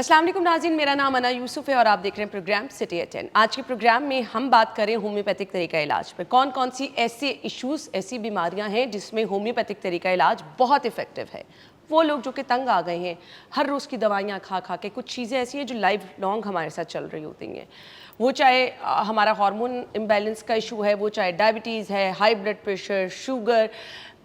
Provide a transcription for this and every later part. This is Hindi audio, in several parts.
अस्सलाम वालेकुम नाज़रीन, मेरा नाम अना यूसुफ है और आप देख रहे हैं प्रोग्राम सिटी एट 10। आज के प्रोग्राम में हम बात करें होम्योपैथिक तरीका इलाज पर। कौन कौन सी ऐसे इश्यूज़, ऐसी बीमारियां हैं जिसमें होम्योपैथिक तरीका इलाज बहुत इफेक्टिव है। वो लोग जो कि तंग आ गए हैं हर रोज़ की दवाइयाँ खा खा के, कुछ चीज़ें ऐसी हैं जो लाइफ लॉन्ग हमारे साथ चल रही होती हैं। वो चाहे हमारा हार्मोन इम्बैलेंस का इशू है, वो चाहे डायबिटीज़ है, high blood pressure, sugar,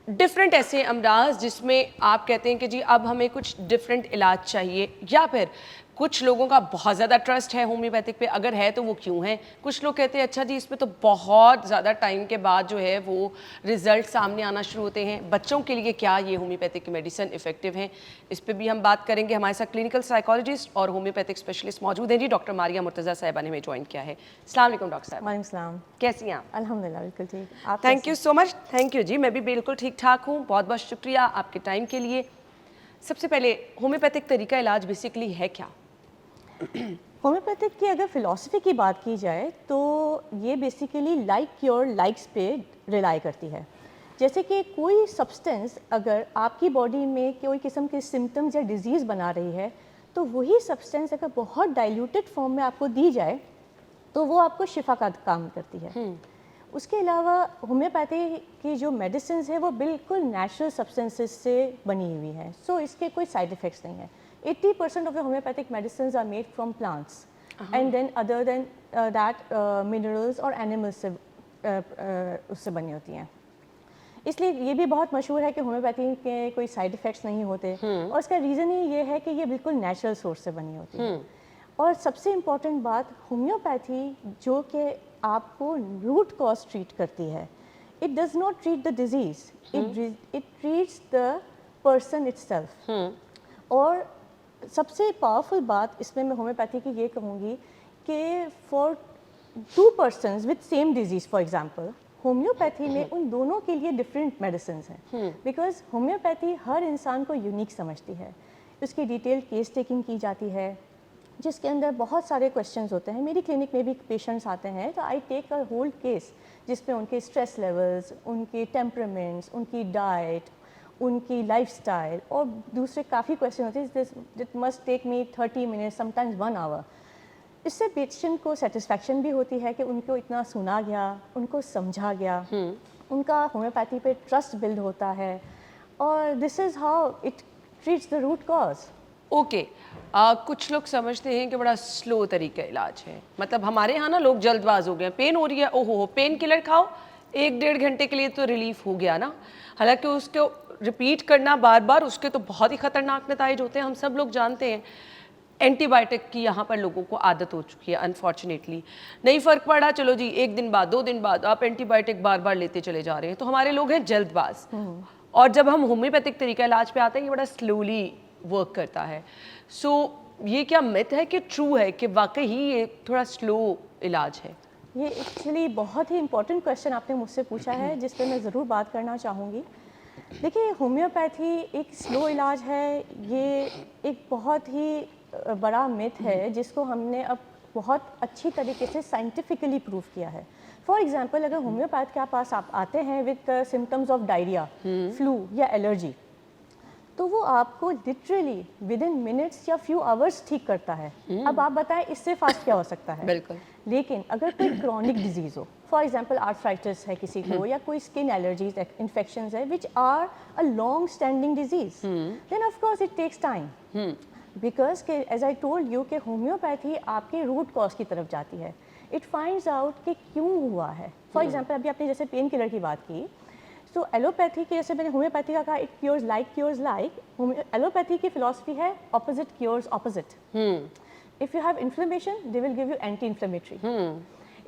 different ऐसे अमराज जिसमें आप कहते हैं कि जी अब हमें कुछ डिफरेंट इलाज चाहिए, या फिर कुछ लोगों का बहुत ज़्यादा ट्रस्ट है होम्योपैथिक पे, अगर है तो वो क्यों है। कुछ लोग कहते हैं अच्छा जी इसमें तो बहुत ज़्यादा टाइम के बाद जो है वो रिजल्ट सामने आना शुरू होते हैं। बच्चों के लिए क्या ये होम्योपैथिक की मेडिसिन इफेक्टिव हैं, इस पर भी हम बात करेंगे। हमारे साथ क्लिनिकल साइकोलॉजिस्ट और होम्योपैथिक स्पेशलिस्ट मौजूद हैं जी। डॉक्टर मारिया मुर्तज़ा साहिबा ने हमें ज्वाइन किया है। अस्सलाम वालेकुम डॉक्टर साहब। वालेकुम सलाम। कैसी हैं आप? अल्हम्दुलिल्लाह बिल्कुल ठीक। आप thank you so much. Thank you जी, मैं भी बिल्कुल ठीक ठाक हूँ। बहुत बहुत शुक्रिया आपके टाइम के लिए। सबसे पहले होम्योपैथिक तरीका इलाज बेसिकली है क्या? होम्योपैथिक की अगर फ़िलॉसफी की बात की जाए तो ये बेसिकली लाइक क्योर लाइक्स पे रिलाई करती है। जैसे कि कोई सब्सटेंस अगर आपकी बॉडी में कोई किस्म के सिम्टम्स या डिजीज़ बना रही है, तो वही सब्सटेंस अगर बहुत डाइल्यूटेड फॉर्म में आपको दी जाए तो वो आपको शिफा का काम करती है। उसके अलावा होम्योपैथी की जो मेडिसिन है वो बिल्कुल नेचुरल सब्सटेंसेस से बनी हुई है, सो इसके कोई साइड इफ़ेक्ट्स नहीं है। 80% of the homeopathic medicine are made from plants and then other than that minerals और एनिमल्स से उससे बनी होती हैं। इसलिए ये भी बहुत मशहूर है कि होम्योपैथी के कोई साइड इफ़ेक्ट्स नहीं होते, और इसका रीज़न ही ये है कि ये बिल्कुल नेचुरल सोर्स से बनी होती है। और सबसे इम्पॉर्टेंट बात, होम्योपैथी जो कि आपको रूट कॉज ट्रीट करती है, it does not treat the disease, it treats the person itself. और सबसे पावरफुल बात इसमें मैं होम्योपैथी की ये कहूँगी कि for to persons with same disease, for example, homeopathy में उन दोनों के लिए डिफरेंट मेडिसिन हैं, बिकॉज होम्योपैथी हर इंसान को यूनिक समझती है। उसकी डिटेल केस टेकिंग की जाती है जिसके अंदर बहुत सारे क्वेश्चंस होते हैं। मेरी क्लिनिक में भी पेशेंट्स आते हैं तो I take a whole case जिसमें उनके स्ट्रेस लेवल्स, उनके टेम्परामेंट्स, उनकी डाइट, उनकी लाइफस्टाइल और दूसरे काफ़ी क्वेश्चन होते हैं। This must take me 30 minutes, sometimes 1 hour. इससे पेशेंट को सेटिस्फैक्शन भी होती है कि उनको इतना सुना गया, उनको समझा गया, उनका होम्योपैथी पे ट्रस्ट बिल्ड होता है, और this is how it treats the root cause. Okay कुछ लोग समझते हैं कि बड़ा स्लो तरीका इलाज है, मतलब हमारे यहाँ ना लोग जल्दबाज हो गए, पेन हो रही है, ओहो पेन किलर खाओ, 1-1.5 घंटे के लिए तो रिलीफ हो गया ना। हालांकि उसको रिपीट करना बार बार, उसके तो बहुत ही खतरनाक नतीजे होते हैं, हम सब लोग जानते हैं। एंटीबायोटिक की यहाँ पर लोगों को आदत हो चुकी है अनफॉर्चुनेटली। नहीं फ़र्क पड़ा, चलो जी 1 दिन बाद 2 दिन बाद आप एंटीबायोटिक बार बार लेते चले जा रहे हैं, तो हमारे लोग हैं जल्दबाज। और जब हम होम्योपैथिक तरीका इलाज पे आते हैं, ये बड़ा स्लोली वर्क करता है। सो ये क्या मिथ है कि ट्रू है कि वाकई ही ये थोड़ा स्लो इलाज है? ये एक्चुअली बहुत ही इंपॉर्टेंट क्वेश्चन आपने मुझसे पूछा है, जिस पे मैं ज़रूर बात करना चाहूँगी। देखिए, होम्योपैथी एक स्लो इलाज है, ये एक बहुत ही बड़ा मिथ है जिसको हमने अब बहुत अच्छी तरीके से साइंटिफिकली प्रूव किया है। फॉर एग्जांपल, अगर होम्योपैथ के पास आप आते हैं with symptoms of diarrhoea, flu या एलर्जी, तो वो आपको लिटरली विद इन मिनट्स या फ्यू आवर्स ठीक करता है। अब आप बताएं इससे फास्ट क्या हो सकता है? बिल्कुल। लेकिन अगर कोई क्रॉनिक डिजीज़ हो, फॉर एग्जांपल आर्थराइटिस है किसी को, या कोई स्किन एलर्जीज, इन्फेक्शंस है which are a long standing disease, then of course it takes time, because के एज आई टोल्ड यू कि होम्योपैथी आपके रूट कॉज की तरफ जाती है। इट फाइंड्स आउट कि क्यों हुआ है। फॉर एग्जांपल, अभी आपने जैसे पेन किलर की बात की, तो एलोपैथी के जैसे मैंने होम्योपैथी का कहा, इट क्योर्स लाइक। एलोपैथी की फिलॉसफी है opposite cures opposite. If you have inflammation, they will give you anti-inflammatory.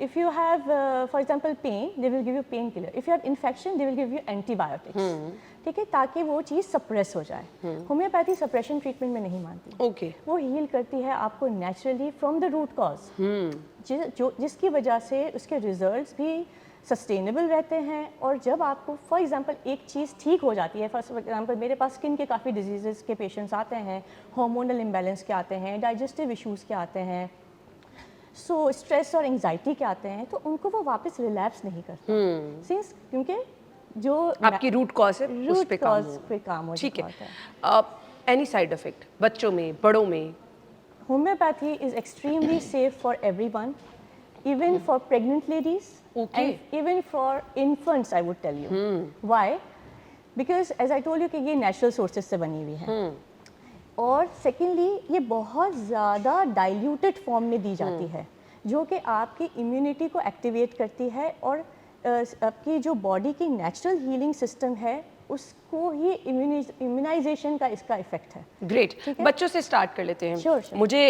If you have, for example, pain, they will give you painkiller. If you have infection, they will give you antibiotics. ठीक है, ताकि वो चीज़ सप्रेस हो जाए। होम्योपैथी सप्रेशन ट्रीटमेंट में नहीं मानती। ओके। वो हील करती है आपको naturally from the root cause, जिसकी वजह से उसके रिजल्ट्स भी सस्टेनेबल रहते हैं। और जब आपको फॉर एग्जांपल एक चीज़ ठीक हो जाती है, फॉर एग्जांपल मेरे पास स्किन के काफ़ी डिजीज़ के पेशेंट्स आते हैं, हार्मोनल इम्बैलेंस के आते हैं, डाइजेस्टिव इश्यूज़ के आते हैं, सो स्ट्रेस और एंजाइटी के आते हैं, तो उनको वो वापस रिलैप्स नहीं करते, सिंस क्योंकि जो आपकी रूट कॉज है उस पे काम हो। काम हो ठीक चुका होता है। है। एनी साइड इफेक्ट बच्चों में, बड़ों में? homeopathy is extremely safe for everyone, even for pregnant ladies, Okay. and even for infants, I would tell you. Why? Because as I told you कि ये natural sources से बनी हुई है, और सेकेंडली ये बहुत ज़्यादा डाइल्यूटेड फॉर्म में दी जाती है, जो कि आपकी इम्यूनिटी को एक्टिवेट करती है, और आपकी जो बॉडी की नेचुरल हीलिंग सिस्टम है उसको ही इम्यूनाइजेशन का इसका इफेक्ट है। ग्रेट, बच्चों से स्टार्ट कर लेते हैं। Sure, sure. मुझे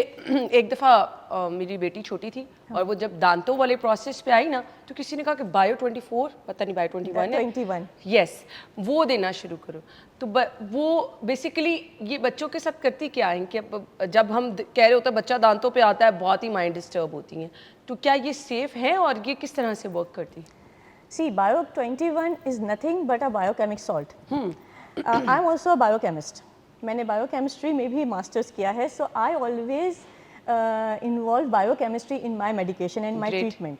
एक दफ़ा मेरी बेटी छोटी थी और वो जब दांतों वाले प्रोसेस पे आई ना, तो किसी ने कहा कि बायो 24, पता नहीं बायो 21 है, 21 यस, वो देना शुरू करो। तो वो बेसिकली ये बच्चों के साथ करती क्या है कि जब हम कह रहे होते हैं बच्चा दांतों पे आता है, बहुत ही माइंड डिस्टर्ब होती हैं, तो क्या ये सेफ है और ये किस तरह से वर्क करती है? See, Bio 21 is nothing but a biochemic salt. I'm also a biochemist. मैंने biochemistry में भी masters किया है, so I always involve biochemistry in my medication and my Great. treatment.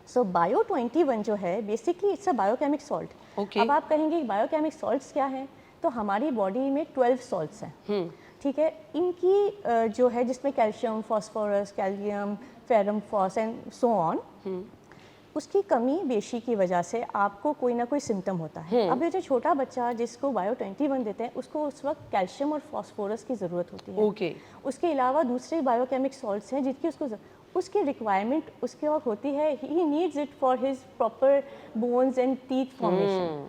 So Bio 21 जो है basically it's a biochemic salt. Okay. अब आप कहेंगे biochemic salts क्या हैं? तो हमारी बॉडी में 12 salts हैं, ठीक है। इनकी जो है जिसमें calcium, phosphorus, calcium, ferrum, phos and so on, उसकी कमी बेशी की वजह से आपको कोई ना कोई सिम्टम होता है। अब ये जो छोटा बच्चा जिसको बायो 21 देते हैं उसको उस वक्त कैल्शियम और फास्फोरस की ज़रूरत होती है। ओके। उसके अलावा दूसरे बायोकेमिक सॉल्ट्स हैं जिनकी उसकी रिक्वायरमेंट उसके वक्त होती है, he needs it for his proper bones and teeth formation.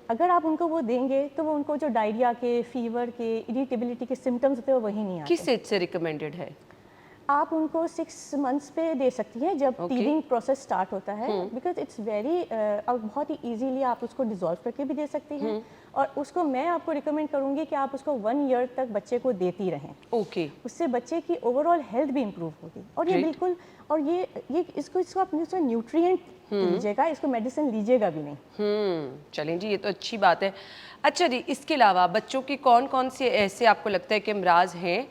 अगर आप उनको वो देंगे तो वो उनको जो डायरिया के, फीवर के, इरिटेबिलिटी के सिम्टम्स होते हैं वो वही नहीं आते। किस एज से रिकमेंडेड है? आप उनको 6 मंथ्स पे दे सकती हैं जब टीथिंग प्रोसेस स्टार्ट होता है, बिकॉज इट्स वेरी बहुत ही इजीली आप उसको डिजोल्व करके भी दे सकती हैं, और उसको मैं आपको रिकमेंड करूंगी कि आप उसको 1 ईयर तक बच्चे को देती रहें। ओके। उससे बच्चे की ओवरऑल हेल्थ भी इम्प्रूव होगी, और ये बिल्कुल, और ये इसको आप न्यूट्रिएंट लीजिएगा, इसको मेडिसिन लीजिएगा भी नहीं। चलें जी, ये तो अच्छी बात है। अच्छा जी, इसके अलावा बच्चों की कौन कौन से ऐसे आपको लगता है कि अमराज हैं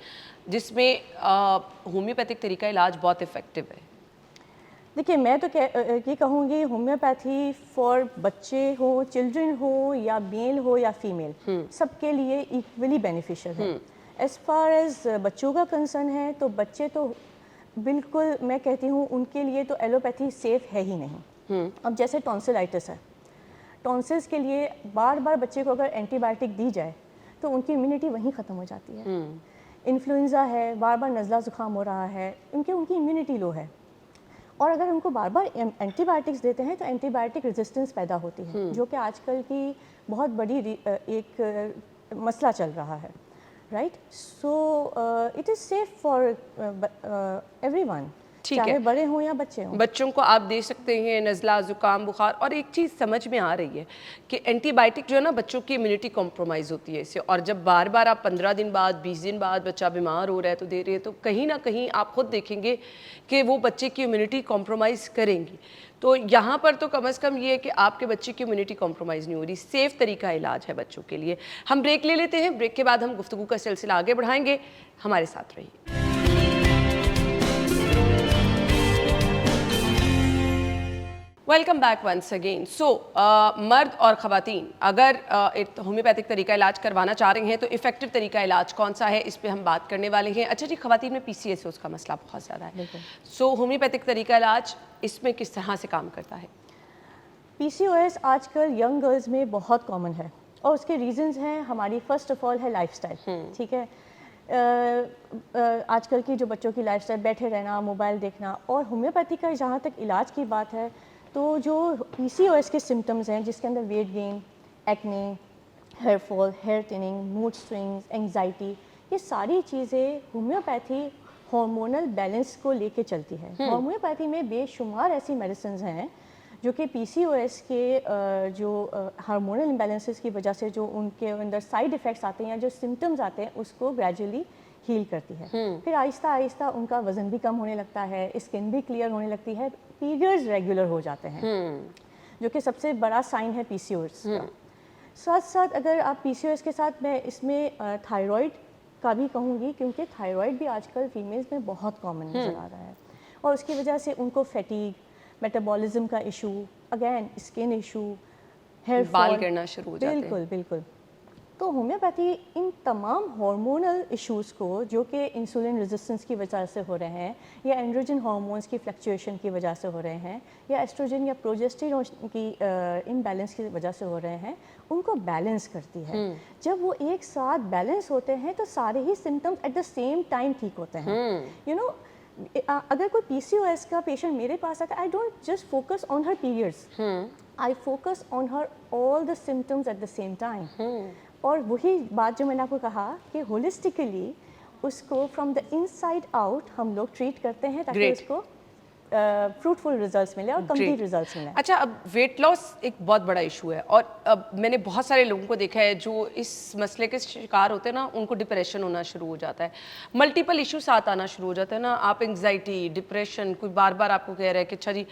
जिसमें होम्योपैथिक तरीका इलाज बहुत इफ़ेक्टिव है? देखिए, मैं तो ये कहूँगी होम्योपैथी फॉर बच्चे हो, चिल्ड्रन हो, या मेल हो या फीमेल, सबके लिए इक्वली बेनिफिशियल है। एज़ फार एज बच्चों का कंसर्न है तो बच्चे तो बिल्कुल, मैं कहती हूँ उनके लिए तो एलोपैथी सेफ है ही नहीं। अब जैसे टॉन्सिलाइटिस है, टॉन्सिल्स के लिए बार बार बच्चे को अगर एंटीबायोटिक दी जाए तो उनकी इम्यूनिटी वहीं ख़त्म हो जाती है। इन्फ्लुएंज़ा है, बार बार नज़ला ज़ुकाम हो रहा है, उनकी इम्यूनिटी लो है, और अगर उनको बार बार एंटीबायोटिक्स देते हैं तो एंटीबायोटिक रेजिस्टेंस पैदा होती है, जो कि आजकल की बहुत बड़ी एक मसला चल रहा है, right. So it is safe for everyone, चाहे बड़े हों या बच्चे हों। बच्चों को आप दे सकते हैं नज़ला, ज़ुकाम, बुखार, और एक चीज़ समझ में आ रही है कि एंटीबायोटिक जो है ना, बच्चों की इम्यूनिटी कॉम्प्रोमाइज़ होती है इससे, और जब बार बार आप 15 दिन बाद, 20 दिन बाद बच्चा बीमार हो रहा है तो दे रहे हैं, तो कहीं ना कहीं आप खुद देखेंगे कि वो बच्चे की इम्यूनिटी कॉम्प्रोमाइज़ करेंगी। तो यहाँ पर तो कम से कम ये है कि आपके बच्चे की इम्यूनिटी कॉम्प्रोमाइज़ नहीं हो रही, सेफ़ तरीका इलाज है बच्चों के लिए। हम ब्रेक ले लेते हैं, ब्रेक के बाद हम गुफ्तगू का सिलसिला आगे बढ़ाएंगे, हमारे साथ रहिए। Welcome back once again. So मर्द और ख़वातीन अगर एक होम्योपैथिक तरीका इलाज करवाना चाह रहे हैं तो इफ़ेक्टिव तरीका इलाज कौन सा है, इस पे हम बात करने वाले हैं। अच्छा जी, ख़वातीन में PCOS का मसला बहुत ज़्यादा है, सो होम्योपैथिक तरीका इलाज इसमें किस तरह से काम करता है? PCOS आजकल यंग गर्ल्स में बहुत कॉमन है, और उसके रीजंस हैं हमारी, फर्स्ट ऑफ ऑल है लाइफस्टाइल, ठीक है। आजकल की जो बच्चों की लाइफस्टाइल, बैठे रहना, मोबाइल देखना, और होम्योपैथी का जहाँ तक इलाज की बात है तो जो PCOS के सिम्टम्स हैं जिसके अंदर weight gain, acne, hair fall, hair thinning, mood swings, anxiety, ये सारी चीज़ें होम्योपैथी हार्मोनल बैलेंस को लेके चलती है। होम्योपैथी में बेशुमार ऐसी मेडिसिन हैं जो कि PCOS के जो हार्मोनल इम्बैलेंसेस की वजह से जो उनके अंदर साइड इफ़ेक्ट्स आते हैं या जो सिम्टम्स आते हैं उसको ग्रेजुअली हील करती है। फिर आहिस्ता आहिस्ता उनका वज़न भी कम होने लगता है, स्किन भी क्लियर होने लगती है, पीरियड्स रेगुलर हो जाते हैं, जो कि सबसे बड़ा साइन है PCOS का। साथ साथ अगर आप PCOS के साथ, मैं इसमें थायराइड का भी कहूँगी, क्योंकि थायराइड भी आजकल फीमेल्स में बहुत कॉमन नज़र आ रहा है, और उसकी वजह से उनको फैटीग, मेटाबॉलिज्म का issue, again skin issue, hair बाल गिरना शुरू हो जाते हैं। बिल्कुल बिल्कुल। तो होम्योपैथी इन तमाम हार्मोनल इश्यूज़ को जो कि इंसुलिन रेजिस्टेंस की वजह से हो रहे हैं या एंड्रोजन हार्मोन्स की फ्लक्चुएशन की वजह से हो रहे हैं या एस्ट्रोजन या प्रोजेस्टेरोन की इम्बैलेंस की वजह से हो रहे हैं, उनको बैलेंस करती है। जब वो एक साथ बैलेंस होते हैं तो सारे ही symptoms at the same time ठीक होते हैं। यू नो, अगर कोई PCOS का पेशेंट मेरे पास आता है, I don't just focus on her periods, I focus on her all the symptoms at the same time. और वही बात जो मैंने आपको कहा कि होलिस्टिकली उसको फ्रॉम द इनसाइड आउट हम लोग ट्रीट करते हैं ताकि Great. उसको फ्रूटफुल रिजल्ट्स मिले और कंप्लीट रिजल्ट्स मिले। अच्छा, अब वेट लॉस एक बहुत बड़ा इशू है और अब मैंने बहुत सारे लोगों को देखा है जो इस मसले के शिकार होते हैं ना, उनको डिप्रेशन होना शुरू हो जाता है, मल्टीपल इशू साथ आना शुरू हो जाता है ना। आप एंग्जाइटी, डिप्रेशन, कोई बार बार आपको कह रहा है कि अच्छा जी,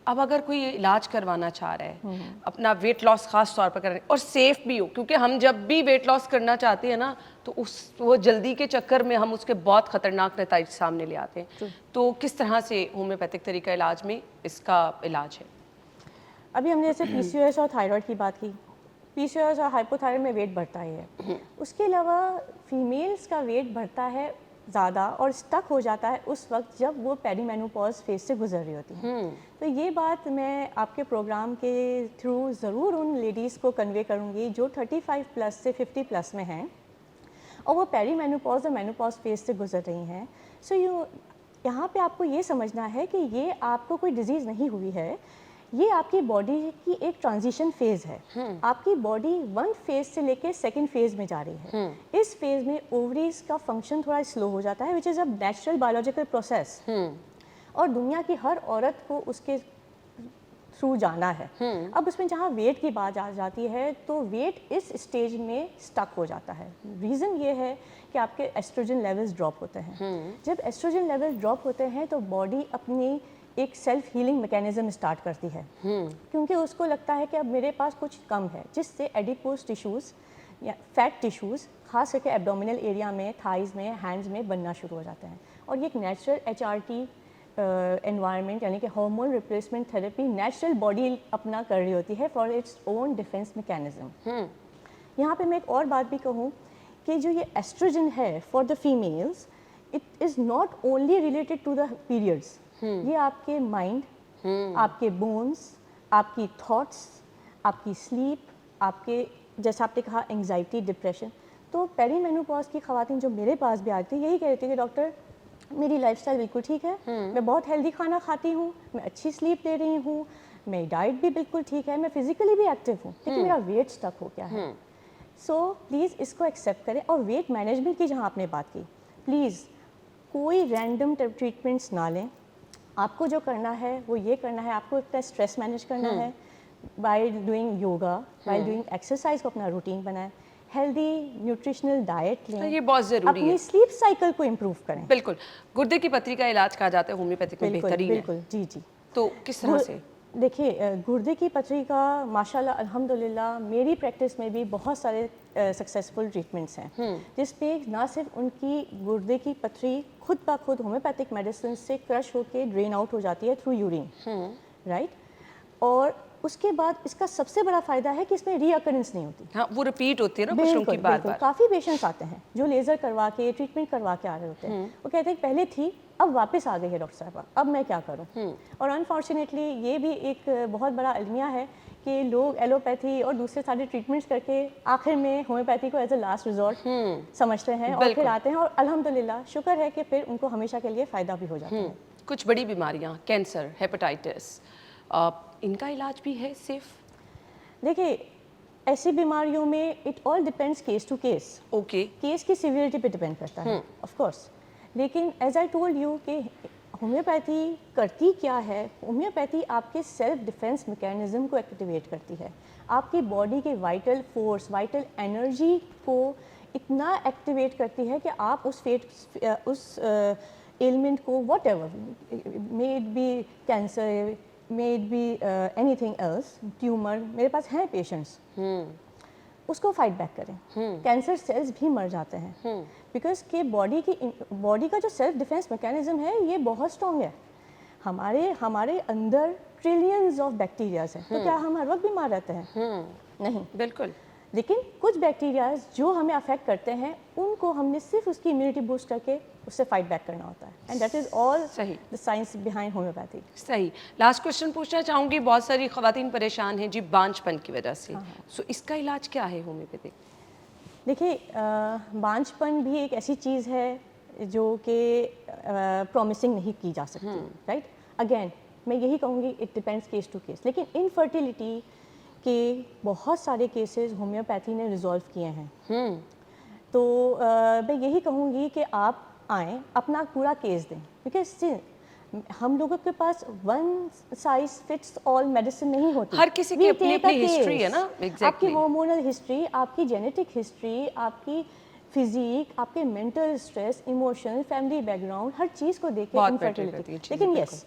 अब अगर कोई इलाज करवाना चाह रहा है अपना वेट लॉस खास तौर पर करने और सेफ भी हो, क्योंकि हम जब भी वेट लॉस करना चाहते हैं ना तो वो जल्दी के चक्कर में हम उसके बहुत खतरनाक नतीजे सामने ले आते हैं। तो किस तरह से होम्योपैथिक तरीका इलाज में इसका इलाज है? अभी हमने जैसे PCOS और थायराइड की बात की। PCOS और हाइपोथायराइड में वेट बढ़ता ही है। उसके अलावा फीमेल्स का वेट बढ़ता है ज़्यादा और स्टक हो जाता है उस वक्त जब वो पेरीमेनोपॉज फेज से गुजर रही होती हैं। तो ये बात मैं आपके प्रोग्राम के थ्रू ज़रूर उन लेडीज़ को कन्वे करूँगी जो 35 प्लस से 50 प्लस में हैं और वो पेरीमेनोपॉज और मेनोपॉज फेज से गुजर रही हैं। सो यहाँ पे आपको ये समझना है कि ये आपको कोई डिजीज़ नहीं हुई है, ये आपकी बॉडी की एक ट्रांजिशन फेज़ है। आपकी बॉडी वन फेज़ से लेके सेकंड फेज़ में जा रही है। इस फेज़ में ओवरीज का फंक्शन थोड़ा स्लो हो जाता है, which is a natural biological process, और दुनिया की हर औरत को उसके थ्रू जाना है। अब उसमें जहाँ वेट की बात आ जाती है तो वेट इस स्टेज में स्टक हो जाता है। रीज़न ये है कि आपके एस्ट्रोजन लेवल्स ड्रॉप होते हैं। जब एस्ट्रोजन लेवल ड्रॉप होते हैं तो बॉडी अपनी एक सेल्फ हीलिंग मैकेनिज्म स्टार्ट करती है, क्योंकि उसको लगता है कि अब मेरे पास कुछ कम है, जिससे एडिपोज टिश्यूज़ या फैट टिश्यूज़ खास करके एब्डोमिनल एरिया में, थाइज़ में, हैंड्स में बनना शुरू हो जाते हैं। और ये एक नेचुरल HRT एनवायरनमेंट यानी कि hormone replacement therapy natural body अपना कर रही होती है for its own defence mechanism. यहाँ पे मैं एक और बात भी कहूँ कि जो ये एस्ट्रोजन है for the females, it is not only related to the periods. ये आपके माइंड, आपके बोन्स, आपकी थॉट्स, आपकी स्लीप, आपके जैसा आपने कहा एंग्जाइटी, डिप्रेशन। तो पेरीमेनोपॉज की खवातीन जो मेरे पास भी आती है यही कहती है कि डॉक्टर मेरी लाइफस्टाइल बिल्कुल ठीक है, मैं बहुत हेल्दी खाना खाती हूँ, मैं अच्छी स्लीप ले रही हूँ, मेरी डाइट भी बिल्कुल ठीक है, मैं फिजिकली भी एक्टिव हूँ, लेकिन मेरा वेट स्टक हो गया है। सो प्लीज़ इसको एक्सेप्ट करें। और वेट मैनेजमेंट की जहाँ आपने बात की, प्लीज़ कोई रैंडम ट्रीटमेंट्स ना लें। आपको जो करना है वो ये करना है, आपको अपना स्ट्रेस मैनेज करना है by doing yoga, by doing exercise को अपना रूटीन बनाएं, हेल्दी न्यूट्रिशनल डाइट लें, ये बहुत ज़रूरी है। अपनी स्लीप साइकिल को इम्प्रूव करें। बिल्कुल, गुर्दे की पथरी का इलाज कहा जाता है होम्योपैथिक में बेहतरीन है। बिल्कुल, जी जी। तो किस तरह से? देखिए, गुर्दे की पथरी का माशाल्लाह अल्हम्दुलिल्लाह मेरी प्रैक्टिस में भी बहुत सारे सक्सेसफुल ट्रीटमेंट्स हैं, जिस पे ना सिर्फ उनकी गुर्दे की पथरी खुद ब खुद होम्योपैथिक मेडिसिन से क्रश होकर ड्रेन आउट हो जाती है थ्रू यूरिन, राइट। और उसके बाद इसका सबसे बड़ा फ़ायदा है कि इसमें रीअकरेंस नहीं होती। हाँ, वो रिपीट होती है ना कुछ लोगों की बार बार। काफ़ी पेशेंट्स आते हैं जो लेज़र करवा के ट्रीटमेंट करवा के आ रहे होते हैं, वो कहते हैं पहले थी अब वापस आ गई है डॉक्टर साहब, अब मैं क्या करूं। और अनफॉर्चुनेटली ये भी एक बहुत बड़ा अलमिया है कि लोग एलोपैथी और दूसरे सारे ट्रीटमेंट्स करके आखिर में होम्योपैथी को एज अ लास्ट रिजॉर्ट समझते हैं और फिर आते हैं, और अल्हम्दुलिल्लाह शुक्र है कि फिर उनको हमेशा के लिए फ़ायदा भी हो जाता है। कुछ बड़ी बीमारियां, कैंसर, हेपेटाइटिस, इनका इलाज भी है सेफ? देखिए, ऐसी बीमारियों में it all depends case to case. Okay, case की सिवियरिटी पे डिपेंड करता है ऑफ कोर्स, लेकिन एज आई टोल्ड यू कि होम्योपैथी करती क्या है, होम्योपैथी आपके सेल्फ डिफेंस मैकेनिज्म को एक्टिवेट करती है, आपकी बॉडी के वाइटल फोर्स, वाइटल एनर्जी को इतना एक्टिवेट करती है कि आप उस एलिमेंट को what ever, may it be cancer, may it be anything else, tumour, मेरे पास हैं पेशेंट्स, उसको फाइट बैक करें। कैंसर सेल्स भी मर जाते हैं बिकॉज के बॉडी का जो सेल्फ डिफेंस मैकेनिज्म है ये बहुत स्ट्रॉन्ग है। हमारे अंदर ट्रिलियंस ऑफ बैक्टीरियाज हैं, तो क्या हम हर वक्त बीमार रहते हैं? नहीं, बिल्कुल। लेकिन कुछ बैक्टीरियाज जो हमें अफेक्ट करते हैं उनको हमने सिर्फ उसकी इम्यूनिटी बूस्ट करके उससे फाइट बैक करना होता है, एंड दैट इज़ ऑल सही। The science behind homeopathy. सही। लास्ट क्वेश्चन पूछना चाहूँगी, बहुत सारी ख़वातीन परेशान हैं जी बांझपन की वजह से, सो इसका इलाज क्या है होम्योपैथिक? देखिए, बांझपन भी एक ऐसी चीज़ है जो कि प्रॉमिसिंग नहीं की जा सकती, राइट। अगेन मैं यही कहूँगी, it depends case to case, लेकिन इनफर्टिलिटी के बहुत सारे केसेस होम्योपैथी ने रिजॉल्व किए हैं। तो मैं यही कहूँगी कि आप आएँ, अपना पूरा केस दें, बिकॉज हम लोगों के पास one size fits all medicine नहीं होती। हर किसी की We अपनी take a अपनी हिस्ट्री है case. ना, आपकी एग्जैक्टली। हार्मोनल हिस्ट्री, आपकी जेनेटिक हिस्ट्री, आपकी फिजिक, आपके mental stress, emotion, family background, हर चीज़ को देख के बहुत matter करती इनफर्टिलिटी। हैं चीज़ें, लेकिन बिल्कुल। यस,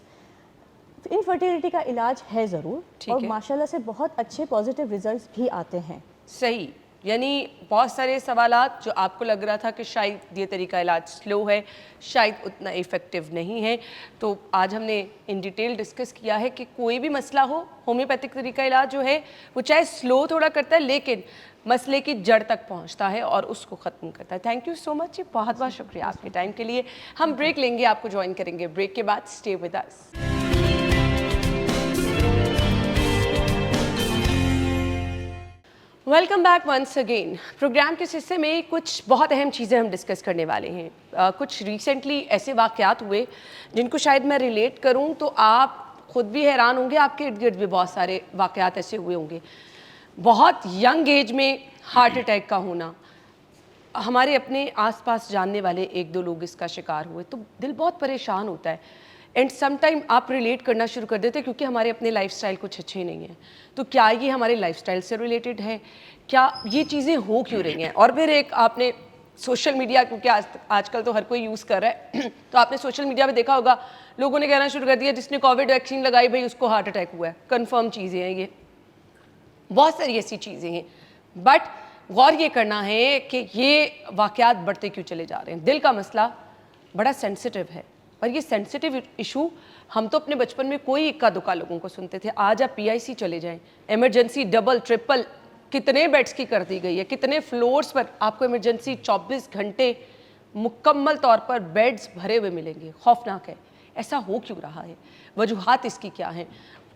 इनफर्टिलिटी का इलाज है ज़रूर, ठीक और है। माशाल्लाह से बहुत अच्छे पॉजिटिव रिजल्ट्स भी आते हैं। सही, यानी बहुत सारे सवालात जो आपको लग रहा था कि शायद ये तरीका इलाज स्लो है, शायद उतना इफ़ेक्टिव नहीं है, तो आज हमने इन डिटेल डिस्कस किया है कि कोई भी मसला हो, होम्योपैथिक तरीका इलाज जो है वो चाहे स्लो थोड़ा करता है लेकिन मसले की जड़ तक पहुंचता है और उसको ख़त्म करता है। थैंक यू सो मच जी, बहुत बहुत शुक्रिया आपके टाइम के लिए। हम ब्रेक लेंगे, आपको ज्वाइन करेंगे ब्रेक के बाद। Stay with us. Welcome back once again. Programme के इस हिस्से में कुछ बहुत अहम चीज़ें हम डिस्कस करने वाले हैं। कुछ रिसेंटली ऐसे वाक़यात हुए जिनको शायद मैं रिलेट करूं तो आप खुद भी हैरान होंगे, आपके इर्द गिर्द भी बहुत सारे वाक़यात ऐसे हुए होंगे। बहुत यंग एज में हार्ट अटैक का होना, हमारे अपने आसपास जानने वाले एक दो लोग इसका शिकार हुए, तो दिल बहुत परेशान होता है। एंड समटाइम आप रिलेट करना शुरू कर देते हैं क्योंकि हमारे अपने लाइफस्टाइल कुछ अच्छे नहीं हैं। तो क्या ये हमारे लाइफस्टाइल से रिलेटेड है? क्या ये चीज़ें हो क्यों रही हैं? और फिर एक आपने सोशल मीडिया, क्योंकि आजकल तो हर कोई यूज़ कर रहा है तो आपने सोशल मीडिया पे देखा होगा, लोगों ने कहना शुरू कर दिया जिसने कोविड वैक्सीन लगाई भाई उसको हार्ट अटैक हुआ है। कन्फर्म चीज़ें हैं ये, बहुत सारी ऐसी चीज़ें हैं। बट गौर ये करना है कि ये वाक़यात बढ़ते क्यों चले जा रहे हैं। दिल का मसला बड़ा सेंसिटिव है, और ये सेंसिटिव इशू हम तो अपने बचपन में कोई इक्का दुक्का लोगों को सुनते थे। आज आप पीआईसी चले जाएं, इमरजेंसी डबल ट्रिपल कितने बेड्स की कर दी गई है, कितने फ्लोर्स पर आपको इमरजेंसी 24 घंटे मुकम्मल तौर पर बेड्स भरे हुए मिलेंगे। खौफनाक है। ऐसा हो क्यों रहा है? वजूहात इसकी क्या हैं?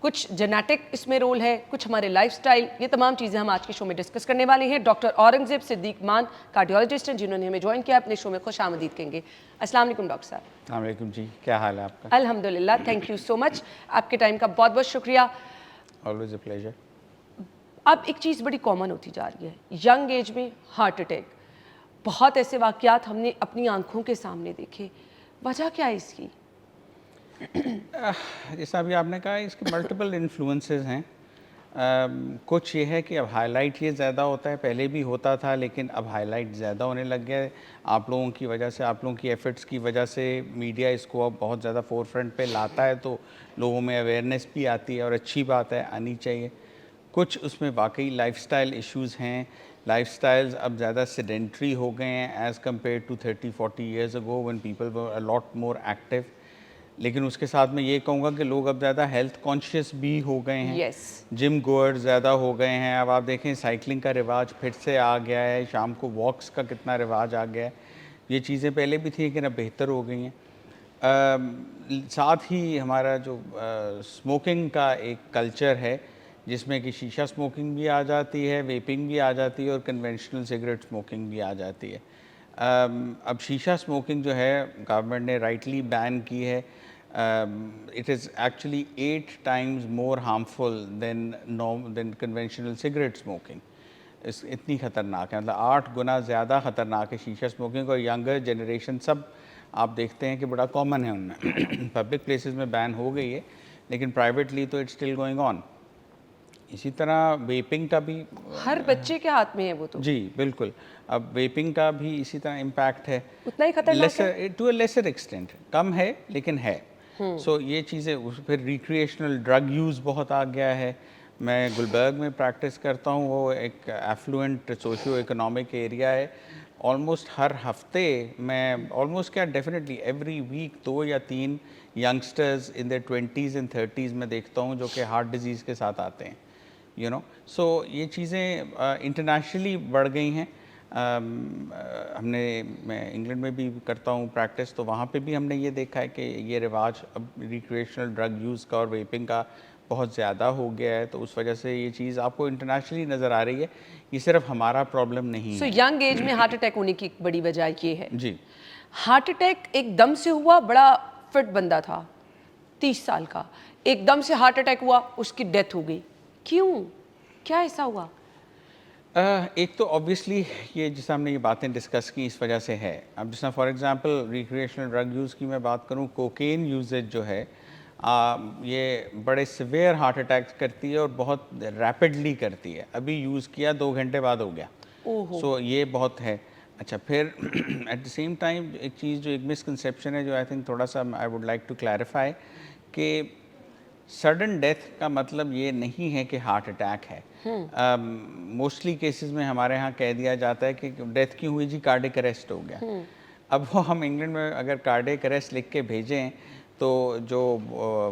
कुछ जेनेटिक इसमें रोल है, कुछ हमारे लाइफस्टाइल, ये तमाम चीज़ें हम आज के शो में डिस्कस करने वाले हैं। डॉक्टर औरंगजेब सिद्दीक मान कार्डियोलॉजिस्ट हैं जिन्होंने हमें ज्वाइन किया, अपने शो में खुश आमदीद कहेंगे। अस्सलाम वालेकुम डॉक्टर साहब। अस्सलाम वालेकुम जी, क्या हाल है आपका? अल्हम्दुलिल्लाह, थैंक यू सो मच, आपके टाइम का बहुत बहुत शुक्रिया। Always a pleasure. अब एक चीज़ बड़ी कॉमन होती जा रही है, यंग एज में हार्ट अटैक। बहुत ऐसे वाक़यात हमने अपनी आंखों के सामने देखे। वजह क्या है इसकी? जैसा अभी आपने कहा, इसके मल्टीपल इन्फ्लुएंसेस हैं। कुछ ये है कि अब हाईलाइट ये ज़्यादा होता है, पहले भी होता था लेकिन अब हाईलाइट ज़्यादा होने लग गया है। आप लोगों की वजह से, आप लोगों की एफर्ट्स की वजह से मीडिया इसको अब बहुत ज़्यादा फोर फ्रंट पे लाता है, तो लोगों में अवेयरनेस भी आती है और अच्छी बात है, आनी चाहिए। कुछ उसमें वाकई लाइफस्टाइल इश्यूज़ हैं। लाइफस्टाइल्स अब ज़्यादा सेडेंट्री हो गए हैं as compared to 30-40 years ago when people were a lot more active. लेकिन उसके साथ मैं ये कहूँगा कि लोग अब ज़्यादा हेल्थ कॉन्शियस भी हो गए हैं। Yes. जिम गोअर्स ज़्यादा हो गए हैं। अब आप देखें साइकिलिंग का रिवाज फिर से आ गया है, शाम को वॉक्स का कितना रिवाज आ गया है। ये चीज़ें पहले भी थी लेकिन अब बेहतर हो गई हैं। साथ ही हमारा जो स्मोकिंग का एक कल्चर है जिसमें कि शीशा स्मोकिंग भी आ जाती है, वेपिंग भी आ जाती है और कन्वेंशनल सिगरेट स्मोकिंग भी आ जाती है। अब शीशा स्मोकिंग जो है गवर्नमेंट ने राइटली बैन की है। It is actually 8 times more harmful than conventional cigarette smoking. इतनी ख़तरनाक है, मतलब 8 गुना ज़्यादा ख़तरनाक है शीशा स्मोकिंग। और यंगर जनरेशन सब आप देखते हैं कि बड़ा कॉमन है उनमें। पब्लिक प्लेसेस में बैन हो गई है लेकिन प्राइवेटली तो इट्स स्टिल गोइंग ऑन। इसी तरह वेपिंग का भी हर बच्चे के हाथ में है वो तो। जी बिल्कुल। अब वेपिंग का भी इसी तरह इम्पैक्ट है, उतना ही खतरनाक है? टू अ लेसर एक्सटेंट, कम है लेकिन है। सो ये चीज़ें, फिर रिक्रिएशनल ड्रग यूज़ बहुत आ गया है। मैं गुलबर्ग में प्रैक्टिस करता हूँ, वो एक एफ्लुएंट सोशियो इकोनॉमिक एरिया है। ऑलमोस्ट हर हफ्ते मैं क्या डेफिनेटली एवरी वीक 2 या 3 youngsters in their 20s and 30s में देखता हूँ जो कि हार्ट डिजीज़ के साथ आते हैं। You know. सो ये चीज़ें इंटरनेशनली बढ़ गई हैं। मैं इंग्लैंड में भी करता हूँ प्रैक्टिस, तो वहाँ पे भी हमने ये देखा है कि ये रिवाज अब रिक्रिएशनल ड्रग यूज़ का और वेपिंग का बहुत ज़्यादा हो गया है, तो उस वजह से ये चीज़ आपको इंटरनेशनली नज़र आ रही है। ये सिर्फ हमारा प्रॉब्लम नहीं सो है। यंग एज में हार्ट अटैक होने की एक बड़ी वजह ये है। जी। हार्ट अटैक एकदम से हुआ, बड़ा फिट बंदा था 30 साल का, एकदम से हार्ट अटैक हुआ, उसकी डेथ हो गई, क्यों, क्या ऐसा हुआ? एक तो ऑब्वियसली ये जैसे हमने ये बातें डिस्कस की इस वजह से है। अब जैसा for example recreational drug use की मैं बात करूँ, कोकेन यूजेज जो है ये बड़े सिवियर हार्ट अटैक्स करती है और बहुत रैपिडली करती है। अभी यूज़ किया 2 घंटे बाद हो गया। सो ये बहुत है। अच्छा, फिर एट द सेम टाइम एक चीज़ जो एक मिसकंसेप्शन है जो आई थिंक थोड़ा सा I would like to clarify, कि सडन डेथ का मतलब ये नहीं है कि हार्ट अटैक है। मोस्टली केसेस में हमारे यहाँ कह दिया जाता है कि डेथ क्यों हुई जी, कार्डियक अरेस्ट हो गया। अब वो हम इंग्लैंड में अगर कार्डियक अरेस्ट लिख के भेजें तो जो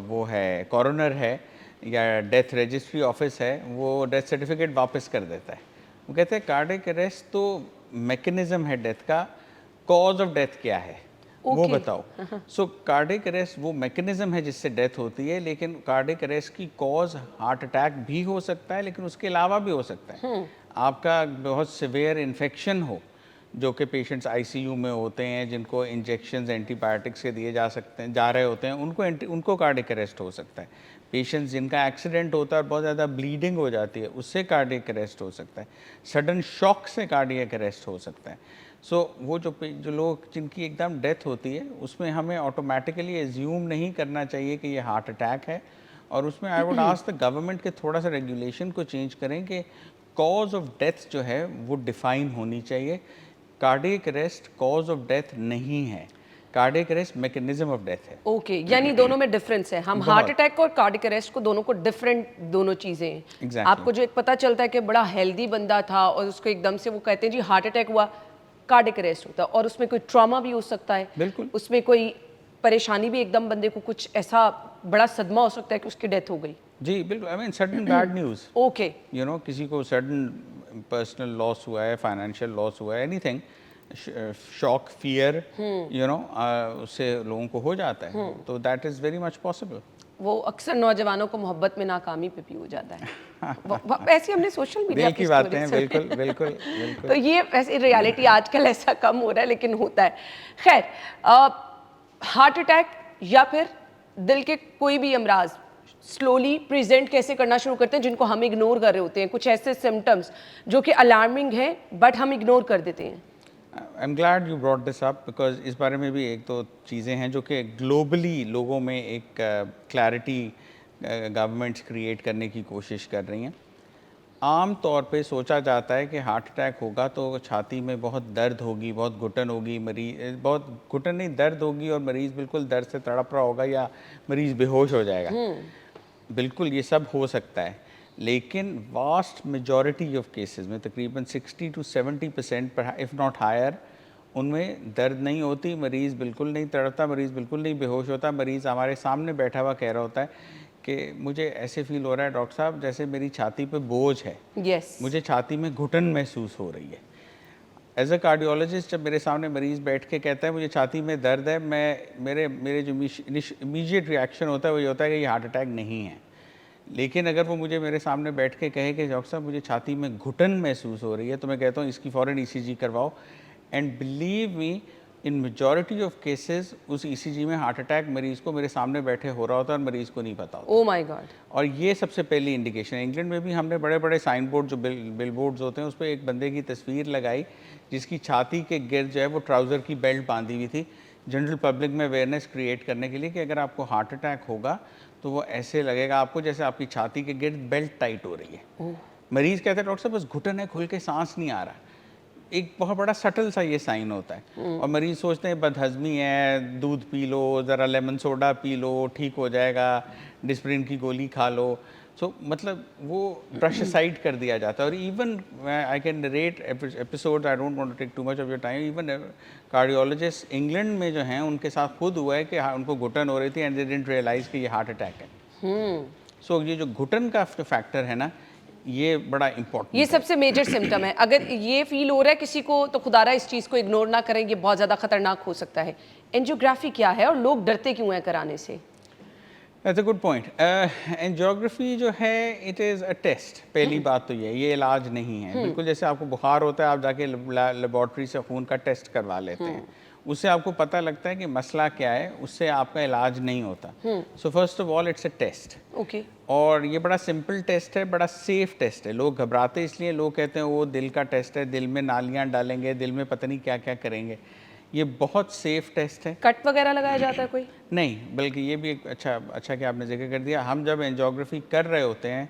वो है कॉरोनर है या डेथ रजिस्ट्री ऑफिस है, वो डेथ सर्टिफिकेट वापस कर देता है। वो कहते हैं कार्डियक अरेस्ट तो मैकेनिज्म है डेथ का, कॉज ऑफ डेथ क्या है वो बताओ। सो कार्डियक अरेस्ट वो मैकेनिज्म है जिससे डेथ होती है, लेकिन कार्डियक अरेस्ट की कॉज हार्ट अटैक भी हो सकता है, लेकिन उसके अलावा भी हो सकता है। आपका बहुत सिवियर इन्फेक्शन हो, जो कि पेशेंट्स आईसीयू में होते हैं, जिनको इंजेक्शंस एंटीबायोटिक्स के दिए जा रहे होते हैं, उनको कार्डियक अरेस्ट हो सकता है। पेशेंट्स जिनका एक्सीडेंट होता है और बहुत ज़्यादा ब्लीडिंग हो जाती है, उससे कार्डियक अरेस्ट हो सकता है। सडन शॉक से कार्डियक अरेस्ट हो सकता है। सो वो जो लोग जिनकी एकदम डेथ होती है, उसमें हमें ऑटोमेटिकली एज्यूम नहीं करना चाहिए कि ये हार्ट अटैक है। और उसमें I would ask the government के थोड़ा सा रेगुलेशन को चेंज करें कि कॉज ऑफ डेथ जो है वो डिफाइन होनी चाहिए। Cardiac arrest cause of death नहीं है, cardiac arrest mechanism of death है। ओके, यानी दोनों में डिफरेंस है। हम हार्ट अटैक और कार्डियक अरेस्ट को दोनों को डिफरेंट दोनों चीजें हैं। Exactly. आपको जो एक पता चलता है कि बड़ा हेल्दी बंदा था और उसको एकदम से वो कहते हैं जी हार्ट अटैक हुआ, कार्डियक अरेस्ट होता है, और उसमें कोई ट्रॉमा भी हो सकता है, बिल्कुल। उसमें कोई परेशानी भी, एकदम बंदे को कुछ ऐसा बड़ा सदमा हो सकता है कि उसकी डेथ हो गई। जी बिल्कुल, I mean sudden bad news, okay, you know, किसी को सडन पर्सनल लॉस हुआ है, फाइनेंशियल लॉस हुआ है, anything, shock, fear, you know, उससे लोगों को हो जाता है। तो that is very much possible. वो अक्सर नौजवानों को मोहब्बत में नाकामी पे भी हो जाता है। ऐसी हमने सोशल मीडिया दिल की बातें हैं, बिल्कुल बिल्कुल बिल्कुल। तो ये वैसे रियलिटी आजकल ऐसा कम हो रहा है, लेकिन होता है। खैर, हार्ट अटैक या फिर दिल के कोई भी अमराज स्लोली प्रेजेंट कैसे करना शुरू करते हैं, जिनको हम इग्नोर कर रहे होते हैं, कुछ ऐसे सिम्टम्स जो कि अलार्मिंग हैं बट हम इग्नोर कर देते हैं। आई am glad you brought this up, because इस बारे में भी एक दो चीज़ें हैं जो कि ग्लोबली लोगों में एक क्लैरिटी गवर्नमेंट्स क्रिएट करने की कोशिश कर रही हैं। आम तौर पे सोचा जाता है कि हार्ट अटैक होगा तो छाती में बहुत दर्द होगी, बहुत घुटन होगी, मरीज बहुत घुटन नहीं दर्द होगी और मरीज़ बिल्कुल दर्द से तड़प रहा होगा या मरीज़ बेहोश हो जाएगा। बिल्कुल ये सब हो सकता है, लेकिन वास्ट मेजॉरिटी ऑफ केसेस में तकरीबन 60 to 70% इफ़ नॉट हायर, उनमें दर्द नहीं होती, मरीज़ बिल्कुल नहीं तड़पता, मरीज़ बिल्कुल नहीं बेहोश होता। मरीज़ हमारे सामने बैठा हुआ कह रहा होता है कि मुझे ऐसे फील हो रहा है डॉक्टर साहब जैसे मेरी छाती पे बोझ है, यस, मुझे छाती में घुटन महसूस हो रही है। एज अ कार्डियोलॉजिस्ट जब मेरे सामने मरीज़ बैठ के कहता है मुझे छाती में दर्द है, मेरे जो इमीडिएट रिएक्शन होता है वो ये होता है कि ये हार्ट अटैक नहीं है। लेकिन अगर वो मुझे मेरे सामने बैठ के कहे कि डॉक्टर साहब मुझे छाती में घुटन महसूस हो रही है, तो मैं कहता हूँ इसकी फ़ौरन ईसीजी करवाओ। And believe me, in majority of cases उस ईसीजी में हार्ट अटैक मरीज़ को मेरे सामने बैठे हो रहा होता है और मरीज़ को नहीं पता होता। Oh my God. और ये सबसे पहली इंडिकेशन है। इंग्लैंड में भी हमने बड़े बड़े साइन बोर्ड जो बिल बोर्ड्स होते हैं उस पर एक बंदे की तस्वीर लगाई जिसकी छाती के गिर्द जो है वो ट्राउज़र की बेल्ट बांधी हुई थी, जनरल पब्लिक में अवेयरनेस क्रिएट करने के लिए कि अगर आपको हार्ट अटैक होगा तो वो ऐसे लगेगा आपको जैसे आपकी छाती के गिर्द बेल्ट टाइट हो रही है। मरीज़ कहते हैं डॉक्टर साहब बस घुटन है, खुल के सांस नहीं आ रहा। एक बहुत बड़ा सटल सा ये साइन होता है। और मरीज़ सोचते हैं बदहज़मी है, दूध पी लो, ज़रा लेमन सोडा पी लो, ठीक हो जाएगा, डिस्प्रिन की गोली खा लो। सो मतलब वो ब्रश साइड कर दिया जाता है। और even I can narrate episode, I don't want to take too much of your time, even cardiologist England में जो हैं उनके साथ खुद हुआ है कि उनको घुटन हो रही थी एंड दे डिडंट रियलाइज़ कि ये हार्ट अटैक है। सो ये जो घुटन का फैक्टर है ना, ये बड़ा इम्पोर्टेंट ये सबसे मेजर सिम्टम है। अगर ये फील हो रहा है किसी को तो खुदारा इस चीज़ को इग्नोर ना करें, ये बहुत ज़्यादा खतरनाक हो सकता है। एंजियोग्राफी क्या है और लोग डरते क्यों हैं कराने से? That's a good point. Angiography जो है इट इज़ अ टेस्ट। पहली बात तो ये इलाज नहीं है। बिल्कुल जैसे आपको बुखार होता है, आप जाके लेबॉर्ट्री से खून का टेस्ट करवा लेते हैं, उससे आपको पता लगता है कि मसला क्या है, उससे आपका इलाज नहीं होता। So first of all it's a test. Okay. और ये बड़ा सिंपल टेस्ट है, बड़ा सेफ टेस्ट है। लोग घबराते इसलिए, लोग कहते हैं वो दिल का टेस्ट है, दिल में नालियाँ डालेंगे, दिल में पता नहीं क्या क्या करेंगे। ये बहुत सेफ टेस्ट है। कट वगैरह लगाया जाता है कोई? नहीं, बल्कि ये भी एक अच्छा कि आपने जिक्र कर दिया। हम जब एंजियोग्राफी कर रहे होते हैं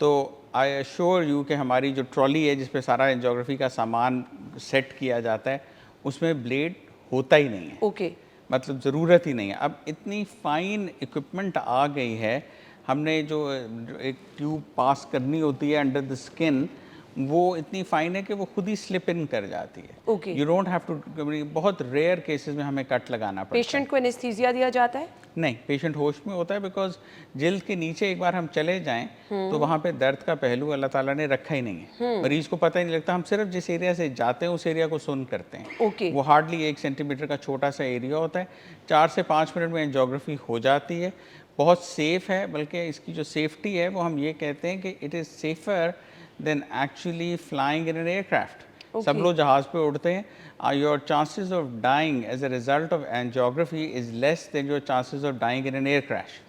तो आई एश्योर यू कि हमारी जो ट्रॉली है जिस पे सारा एंजियोग्राफी का सामान सेट किया जाता है, उसमें ब्लेड होता ही नहीं है। ओके। मतलब ज़रूरत ही नहीं है। अब इतनी फाइन इक्विपमेंट आ गई है, हमने जो एक ट्यूब पास करनी होती है अंडर द स्किन, वो इतनी फाइन है कि वो खुद ही स्लिप इन कर जाती है। Okay. You don't have to, बहुत रेयर केसेस में हमें कट लगाना पड़ता है। पेशेंट को एनेस्थीसिया दिया जाता है? नहीं, पेशेंट होश में होता है, बिकॉज जिल्द के नीचे एक बार हम चले जाएं तो वहाँ पे दर्द का पहलू अल्लाह ताला ने रखा ही नहीं है। मरीज को पता ही नहीं लगता। हम सिर्फ जिस एरिया से जाते हैं उस एरिया को सुन करते हैं। ओके। वो हार्डली 1 सेंटीमीटर का छोटा सा एरिया होता है। 4 से 5 मिनट में एंजियोग्राफी हो जाती है। बहुत सेफ है, बल्कि इसकी जो सेफ्टी है वो हम ये कहते हैं कि it is safer than actually flying in an aircraft. सब लोग जहाज़ पे उड़ते हैं। Your chances of dying as a result of angiography is less than your chances of dying in an air crash.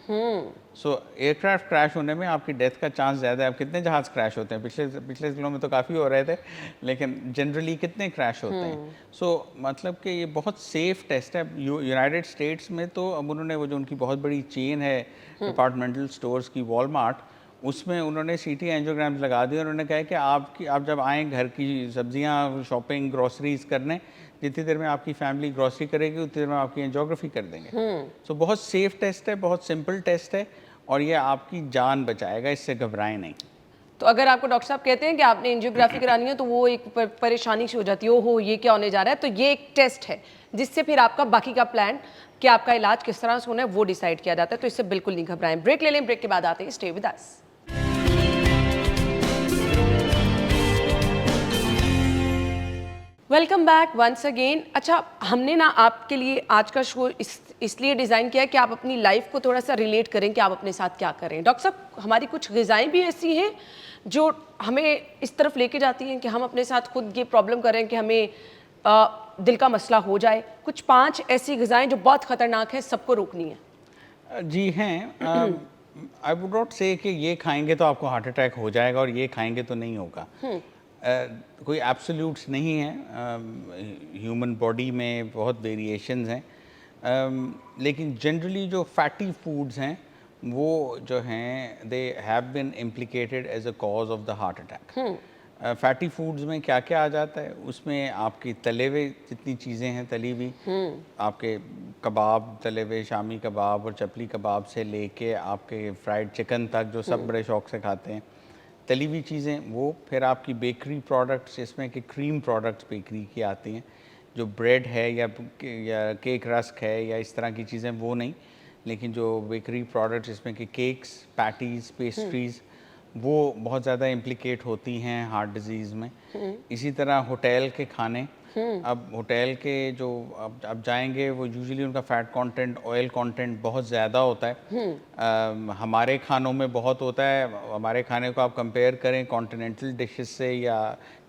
So aircraft crash होने में आपकी डेथ का चांस ज़्यादा है। अब कितने जहाज़ क्रैश होते हैं? पिछले दिनों में तो काफ़ी हो रहे थे, लेकिन जनरली कितने क्रैश होते हैं? सो मतलब कि ये बहुत सेफ टेस्ट है। यूनाइटेड स्टेट्स में तो अब उन्होंने वो जो उनकी बहुत बड़ी चेन है डिपार्टमेंटल स्टोर्स की, वॉलमार्ट, उसमें उन्होंने सीटी एंजियोग्राम लगा दिए। उन्होंने कहा है कि आप जब आएँ घर की सब्जियां शॉपिंग ग्रोसरीज करने, जितनी देर में आपकी फैमिली ग्रोसरी करेगी उतनी देर में आपकी एंजियोग्राफी कर देंगे। सो बहुत सेफ टेस्ट है, बहुत सिंपल टेस्ट है और ये आपकी जान बचाएगा, इससे घबराएं नहीं। तो अगर आपको डॉक्टर साहब कहते हैं कि आपने एंजियोग्राफी करानी है तो वो एक परेशानी सी हो जाती है, ओहो ये क्या होने जा रहा है, तो ये एक टेस्ट है जिससे फिर आपका बाकी का प्लान कि आपका इलाज किस तरह से होना है वो डिसाइड किया जाता है। तो इससे बिल्कुल नहीं घबराएं। ब्रेक ले लें, ब्रेक के बाद आते हैं। Stay with us. Welcome back once again. अच्छा, हमने ना आपके लिए आज का शो इसलिए डिज़ाइन किया है कि आप अपनी लाइफ को थोड़ा सा रिलेट करें कि आप अपने साथ क्या करें। डॉक्टर साहब, हमारी कुछ ग़िज़ाएँ भी ऐसी हैं जो हमें इस तरफ लेके जाती हैं कि हम अपने साथ खुद ये प्रॉब्लम करें कि हमें दिल का मसला हो जाए। कुछ 5 ऐसी ग़िज़ाएँ जो बहुत ख़तरनाक हैं, सबको रोकनी है। जी हैं। आई वुड नॉट से कि ये खाएंगे तो आपको हार्ट अटैक हो जाएगा और ये खाएंगे तो नहीं होगा। कोई एब्सोल्यूट्स नहीं है। ह्यूमन बॉडी में बहुत वेरिएशंस हैं, लेकिन जनरली जो फैटी फूड्स हैं वो जो हैं they have been implicated as a cause of the heart attack. Fatty foods में क्या क्या आ जाता है? उसमें आपकी तले हुए जितनी चीज़ें हैं, तली हुई, आपके कबाब, तले हुए शामी कबाब और चपली कबाब से लेके आपके फ्राइड चिकन तक, जो सब बड़े शौक से खाते हैं, तली हुई चीज़ें वो। फिर आपकी बेकरी प्रोडक्ट्स, जिसमें कि क्रीम प्रोडक्ट्स बेकरी की आती हैं, जो ब्रेड है या केक रस्क है या इस तरह की चीज़ें, वो नहीं, लेकिन जो बेकरी प्रोडक्ट्स जिसमें कि केक्स, पैटीज़, पेस्ट्रीज़, वो बहुत ज़्यादा इम्प्लिकेट होती हैं हार्ट डिजीज़ में। इसी तरह होटल के खाने, अब होटल के जो अब जाएंगे वो यूजुअली उनका फ़ैट कंटेंट, ऑयल कंटेंट बहुत ज़्यादा होता है। हमारे खानों में बहुत होता है। हमारे खाने को आप कंपेयर करें कॉन्टिनेंटल डिशेस से या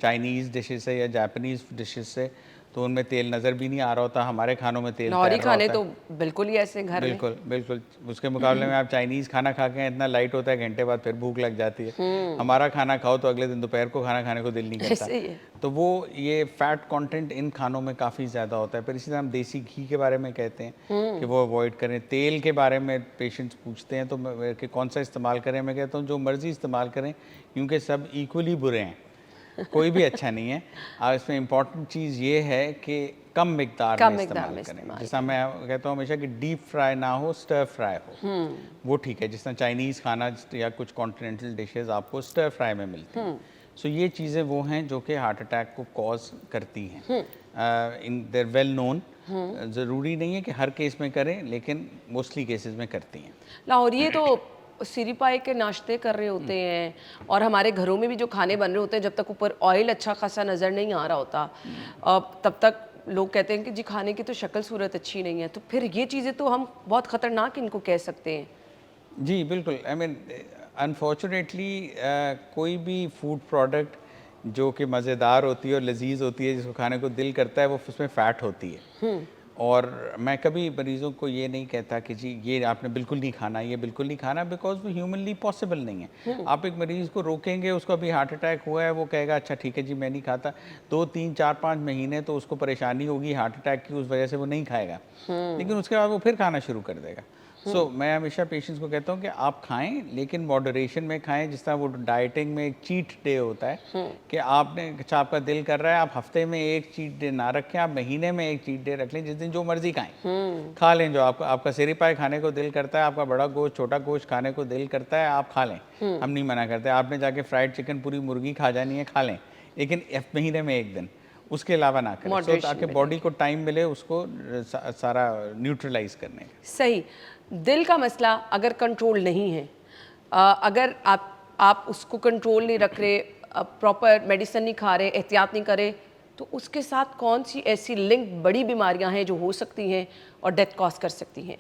चाइनीज़ डिशेस से या जापानीज़ डिशेस से, तो उनमें तेल नज़र भी नहीं आ रहा होता। हमारे खानों में तेल लाहौरी तैर रहा खाने होता है। तो बिल्कुल ही ऐसे घर में। बिल्कुल बिल्कुल। उसके मुकाबले में आप चाइनीज़ खाना खा के इतना लाइट होता है, घंटे बाद फिर भूख लग जाती है। हमारा खाना खाओ तो अगले दिन दोपहर को खाना खाने को दिल नहीं करता। ऐसे ही है। तो वो ये फैट कंटेंट इन खानों में काफ़ी ज़्यादा होता है। फिर इसी तरह हम देसी घी के बारे में कहते हैं कि वो अवॉइड करें। तेल के बारे में पेशेंट्स पूछते हैं तो मैं कि कौन सा इस्तेमाल करें, मैं कहता हूँ जो मर्ज़ी इस्तेमाल करें, क्योंकि सब इक्वली बुरे हैं, कोई भी अच्छा नहीं है। और इसमें इम्पॉर्टेंट चीज़ ये है कि कम मिकदार में इस्तेमाल करें। जैसा मैं कहता हूँ हमेशा कि डीप फ्राई ना हो, स्टर फ्राई हो, वो ठीक है। जिस तरह चाइनीज़ खाना या कुछ कॉन्टिनेंटल डिशेस आपको स्टर फ्राई में मिलती हैं। सो ये चीज़ें वो हैं जो कि हार्ट अटैक को कॉज करती हैं। इन देर वेल नोन। ज़रूरी नहीं है कि हर केस में करें, लेकिन मोस्टली केसेस में करती हैं। लाहौरी तो सिरी पाए के नाश्ते कर रहे होते हैं और हमारे घरों में भी जो खाने बन रहे होते हैं, जब तक ऊपर ऑयल अच्छा खासा नज़र नहीं आ रहा होता तब तक लोग कहते हैं कि जी खाने की तो शक्ल सूरत अच्छी नहीं है। तो फिर ये चीज़ें तो हम बहुत ख़तरनाक इनको कह सकते हैं। जी बिल्कुल, आई मीन अनफॉर्चुनेटली कोई भी फूड प्रोडक्ट जो कि मज़ेदार होती है और लजीज होती है, जिसको खाने को दिल करता है, वो उसमें फ़ैट होती है। और मैं कभी मरीज़ों को ये नहीं कहता कि जी ये आपने बिल्कुल नहीं खाना, ये बिल्कुल नहीं खाना, बिकॉज वो ह्यूमनली पॉसिबल नहीं है। आप एक मरीज़ को रोकेंगे, उसको अभी हार्ट अटैक हुआ है, वो कहेगा अच्छा ठीक है जी मैं नहीं खाता, 2 3 4 5 महीने तो उसको परेशानी होगी हार्ट अटैक की, उस वजह से वो नहीं खाएगा, लेकिन उसके बाद वो फिर खाना शुरू कर देगा। मैं हमेशा पेशेंट्स को कहता हूँ कि आप खाएं, लेकिन मॉडरेशन में खाएं। जिस तरह वो डाइटिंग में एक चीट डे होता है कि आपने अच्छा आपका दिल कर रहा है, आप हफ्ते में एक चीट डे ना रखें, आप महीने में एक चीट डे रख लें, जिस दिन जो मर्जी खाएं, खा लें। जो आपका सिरी पाए खाने को दिल करता है, आपका बड़ा गोश्त छोटा गोश्त खाने को दिल करता है, आप खा लें, हम नहीं मना करते। आपने जाके फ्राइड चिकन पूरी मुर्गी खा जानी है, खा लें, लेकिन महीने में एक दिन, उसके अलावा ना करें, so, ताकि बॉडी को टाइम मिले उसको सारा न्यूट्रलाइज करने का। सही। दिल का मसला अगर कंट्रोल नहीं है, अगर आप उसको कंट्रोल नहीं रख रहे, प्रॉपर मेडिसिन नहीं खा रहे, एहतियात नहीं करे, तो उसके साथ कौन सी ऐसी लिंक बड़ी बीमारियां हैं जो हो सकती हैं और डेथ कॉज कर सकती हैं?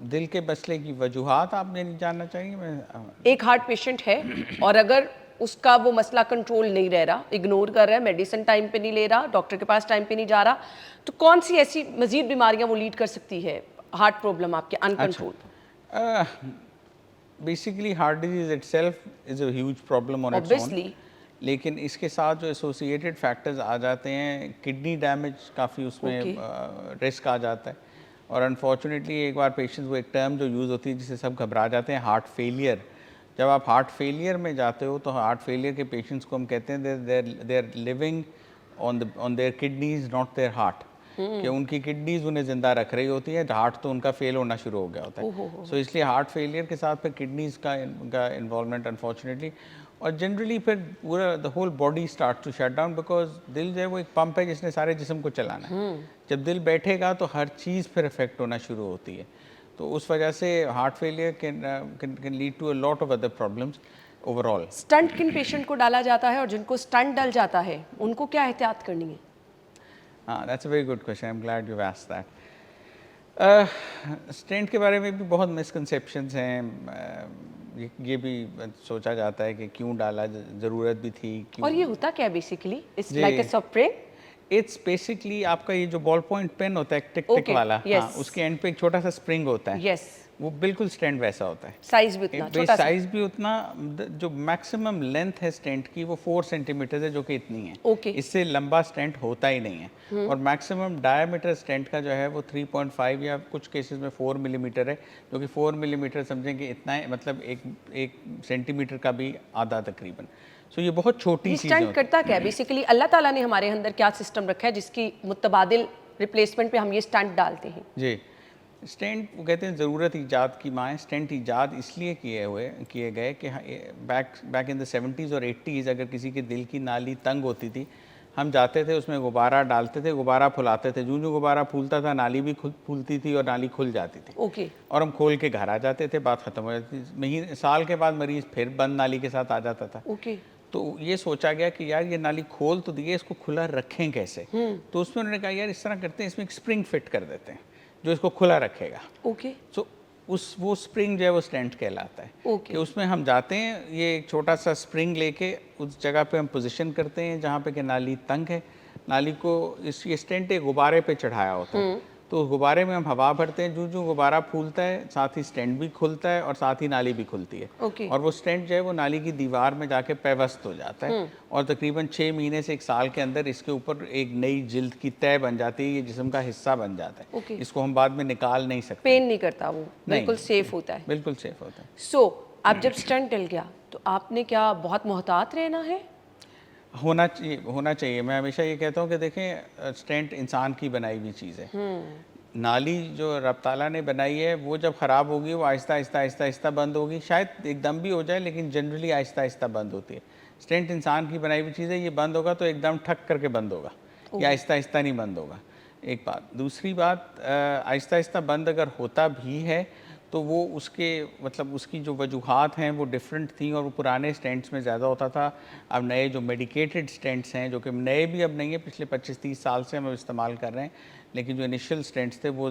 दिल के मसले की वजूहात आपने नहीं जानना चाहिए? एक हार्ट पेशेंट है और अगर उसका वो मसला कंट्रोल नहीं रह रहा, इग्नोर कर रहा है, मेडिसिन टाइम पे नहीं ले रहा, डॉक्टर के पास टाइम पे नहीं जा रहा, तो कौन सी ऐसी मजीद बीमारियां वो लीड कर सकती है? हार्ट प्रॉब्लम आपके uncontrol. Basically heart disease itself is a huge problem on its own, लेकिन इसके साथ जो एसोसिएटेड फैक्टर्स आ जाते हैं, किडनी डैमेज काफ़ी उसमें रिस्क आ जाता है। और अनफॉर्चुनेटली एक बार पेशेंट्स, वो एक टर्म जो यूज़ होती है जिससे सब घबरा जाते हैं, हार्ट फेलियर। जब आप हार्ट फेलियर में जाते हो तो हार्ट फेलियर के पेशेंट्स को हम कहते हैं they are living on their kidneys not their heart, कि उनकी किडनीज उन्हें ज़िंदा रख रही होती है, हार्ट तो उनका फेल होना शुरू हो गया होता है। सो इसलिए हार्ट फेलियर के साथ फिर किडनीज का इन्वॉल्वमेंट अनफॉर्चुनेटली, और जनरली फिर पूरा the whole body start to shut down, because दिल जो है वो एक पंप है जिसने सारे जिस्म को चलाना है। जब दिल बैठेगा तो हर चीज़ फिर इफेक्ट होना शुरू होती है, तो उस वजह से heart failure can lead to a lot of other problems overall. Stent किन पेशेंट को डाला जाता है और जिनको स्टंट डल जाता है उनको क्या एहतियात करनी है? That's a very good question, I am glad you asked that. Stent के बारे में भी बहुत मिसकंसेप्शंस हैं। ये भी सोचा जाता है कि क्यों डाला, ज़रूरत भी थी क्यों। और ये होता क्या है basically? It's like a spray. It's basically आपका ये जो बॉल पॉइंट पेन होता है टिक टिक वाला, हाँ, उसके एंड पे एक छोटा सा स्प्रिंग होता है। यस, वो बिल्कुल स्टेंट वैसा होता है। साइज भी उतना छोटा सा। साइज भी उतना, जो मैक्सिमम लेंथ है स्टेंट की वो 4 सेंटीमीटर है, जो कि इतनी है। ओके। इससे लंबा स्टेंट होता ही नहीं है। और मैक्सिमम डायमीटर स्टेंट का जो है वो 3.5 या कुछ केसेस में 4 मिलीमीटर है, जो कि 4 मिलीमीटर समझेंगे इतना है, मतलब एक सेंटीमीटर का भी आधा तकरीबन। सो ये बहुत छोटी चीज़ है। स्टंट करता क्या है बेसिकली? अल्लाह ताला ने हमारे अंदर क्या सिस्टम रखा है जिसकी मुतबादिल रिप्लेसमेंट पे हम ये स्टंट डालते हैं? जी, स्टेंट वो कहते हैं ज़रूरत ईजाद की माँ है। स्टेंट ईजाद इसलिए किए गए कि बैक इन द 70s और 80s अगर किसी के दिल की नाली तंग होती थी, हम जाते थे उसमें गुब्बारा डालते थे, गुब्बारा फुलाते थे, जो गुब्बारा फूलता था नाली भी खुद फूलती थी और नाली खुल जाती थी। ओके। और हम खोल के घर आ जाते थे, बात ख़त्म हो जाती थी। महीने साल के बाद मरीज़ फिर बंद नाली के साथ आ जाता था। ओके। तो ये सोचा गया कि यार ये नाली खोल तो दिए, इसको खुला रखें कैसे? तो उसमें उन्होंने कहा यार इस तरह करते हैं, इसमें एक स्प्रिंग फिट कर देते हैं जो इसको खुला रखेगा। ओके। सो वो स्प्रिंग जो है वो स्टेंट कहलाता है। ओके। कि उसमें हम जाते हैं, ये एक छोटा सा स्प्रिंग लेके उस जगह पे हम पोजीशन करते हैं जहाँ पे कि नाली तंग है। नाली को ये स्टेंट एक गुब्बारे पे चढ़ाया होता है, तो उस गुब्बारे में हम हवा भरते हैं, जो गुब्बारा फूलता है साथ ही स्टेंट भी खुलता है और साथ ही नाली भी खुलती है। ओके। और वो स्टेंट जो है वो नाली की दीवार में जाके पेवस्त हो जाता है और तकरीबन 6 महीने से 1 साल के अंदर इसके ऊपर एक नई जिल्द की तय बन जाती है, ये जिस्म का हिस्सा बन जाता है। ओके। इसको हम बाद में निकाल नहीं सकते। पेन नहीं करता वो, बिल्कुल सेफ होता है। बिल्कुल सेफ होता है। सो अब जब स्टंट डल गया तो आपने क्या बहुत मोहतात रहना है? होना चाहिए। मैं हमेशा ये कहता हूँ कि देखें, स्टेंट इंसान की बनाई हुई चीज़ है। नाली जो रब ताला ने बनाई है वो जब ख़राब होगी वो आहिस्ता आहिस्ता बंद होगी। शायद एकदम भी हो जाए, लेकिन जनरली आहिस्ता आहिस्ता बंद होती है। स्टेंट इंसान की बनाई हुई चीज़ है, ये बंद होगा तो एकदम ठक करके बंद होगा, या आहिस्ता आहिस्ता नहीं बंद होगा। एक बात। दूसरी बात, आहिस्ता आहिस्ता बंद अगर होता भी है तो वो उसके मतलब उसकी जो वजूहात हैं वो डिफरेंट थी, और वो पुराने स्टेंट्स में ज़्यादा होता था। अब नए जो मेडिकेटेड स्टेंट्स हैं, जो कि नए भी अब नहीं है, पिछले 25-30 साल से हम इस्तेमाल कर रहे हैं, लेकिन जो इनिशियल स्टेंट्स थे वो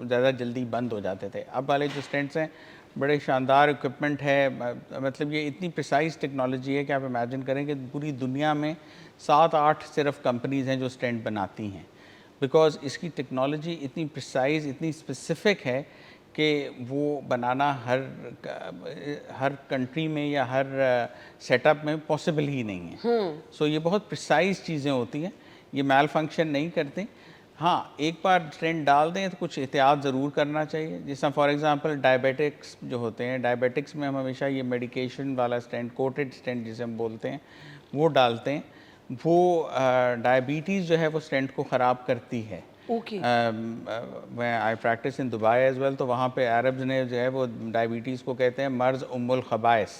ज़्यादा जल्दी बंद हो जाते थे। अब वाले जो स्टेंट्स हैं बड़े शानदार इक्विपमेंट है, मतलब ये इतनी प्रिसाइज टेक्नोलॉजी है कि आप इमेजिन करें कि पूरी दुनिया में 7-8 सिर्फ कंपनीज़ हैं जो स्टेंट बनाती हैं, बिकॉज़ इसकी टेक्नोलॉजी इतनी प्रिसाइज, इतनी स्पेसिफिक है कि वो बनाना हर कंट्री में या हर सेटअप में पॉसिबल ही नहीं है। सो ये बहुत प्रिसाइज चीज़ें होती हैं, ये मैल फंक्शन नहीं करती। हाँ, एक बार स्टेंट डाल दें तो कुछ एहतियात ज़रूर करना चाहिए। जैसा फॉर एग्ज़ाम्पल डायबिटिक्स जो होते हैं, डायबिटिक्स में हम हमेशा ये मेडिकेशन वाला स्टेंट, कोटेड स्टेंट जिसे हम बोलते हैं, वो डालते हैं। वो डायबिटीज़ जो है वो स्टेंट को ख़राब करती है। ओके। मैं I practice in Dubai as well, तो वहाँ पे अरब्स ने जो है वो डायबिटीज़ को कहते हैं मर्ज़ उम्मुल खबाइस,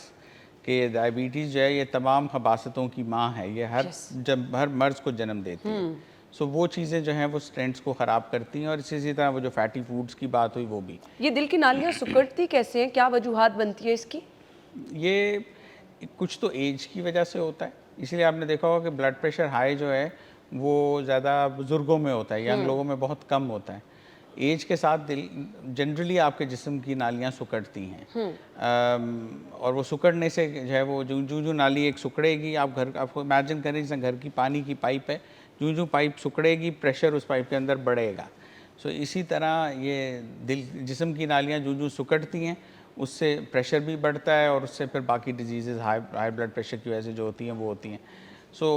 कि डायबिटीज़ जो है ये तमाम खबासतों की माँ है, ये हर मर्ज़ को जन्म देती है। सो वो चीज़ें जो हैं वो स्टेंट्स को ख़राब करती हैं, और इसी तरह वो जो फैटी फूड्स की बात हुई वो भी। ये दिल की नालियाँ सिकुड़ती कैसे हैं, क्या वजूहात बनती है इसकी? ये कुछ तो एज की वजह से होता है, इसलिए आपने देखा होगा कि ब्लड प्रेशर हाई जो है वो ज़्यादा बुज़ुर्गों में होता है, यंग लोगों में बहुत कम होता है। एज के साथ दिल जनरली आपके जिस्म की नालियाँ सिकुड़ती हैं, और वो सिकुड़ने से जो है वो जूं नाली एक सिकुड़ेगी, आपको इमेजिन करें जैसे घर की पानी की पाइप है, जूं पाइप सिकुड़ेगी प्रेशर उस पाइप के अंदर बढ़ेगा। सो इसी तरह ये जिस्म की नालियाँ जूं सिकुड़ती हैं, उससे प्रेशर भी बढ़ता है, और उससे फिर बाकी डिजीज़ हाई ब्लड प्रेशर की वजह से जो होती हैं वो होती हैं। सो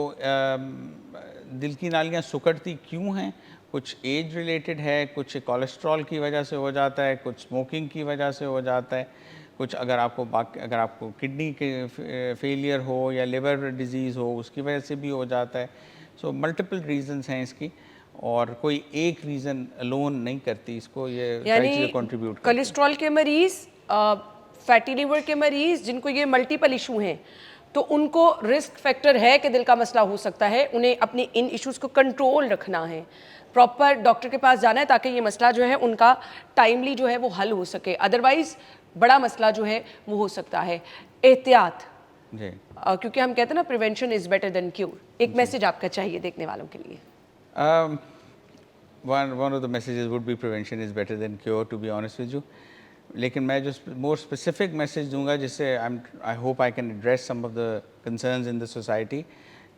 दिल की नालियाँ सिकुड़ती क्यों हैं? कुछ एज रिलेटेड है, कुछ कोलेस्ट्रॉल की वजह से हो जाता है, कुछ स्मोकिंग की वजह से हो जाता है, कुछ अगर आपको किडनी के फेलियर हो या लिवर डिजीज़ हो उसकी वजह से भी हो जाता है। सो मल्टीपल रीजंस हैं इसकी, और कोई एक रीज़न अलोन नहीं करती इसको, ये सारी चीज़ें कंट्रीब्यूट करती हैं। कोलेस्ट्रॉल के मरीज़, फैटी लिवर के मरीज़, जिनको ये मल्टीपल इशू हैं, तो उनको रिस्क फैक्टर है कि दिल का मसला हो सकता है, उन्हें अपने इन इश्यूज़ को कंट्रोल रखना है, प्रॉपर डॉक्टर के पास जाना है, ताकि ये मसला जो है उनका टाइमली जो है वो हल हो सके। अदरवाइज़ बड़ा मसला जो है वो हो सकता है। एहतियात, जी, क्योंकि हम कहते हैं ना prevention is better than cure. एक मैसेज आपका चाहिए देखने वालों के लिए? one of the messages would be prevention is better than cure, to be honest with you. लेकिन मैं जो मोर स्पेसिफिक मैसेज दूंगा, जिससे I hope I can address some of the concerns in the society,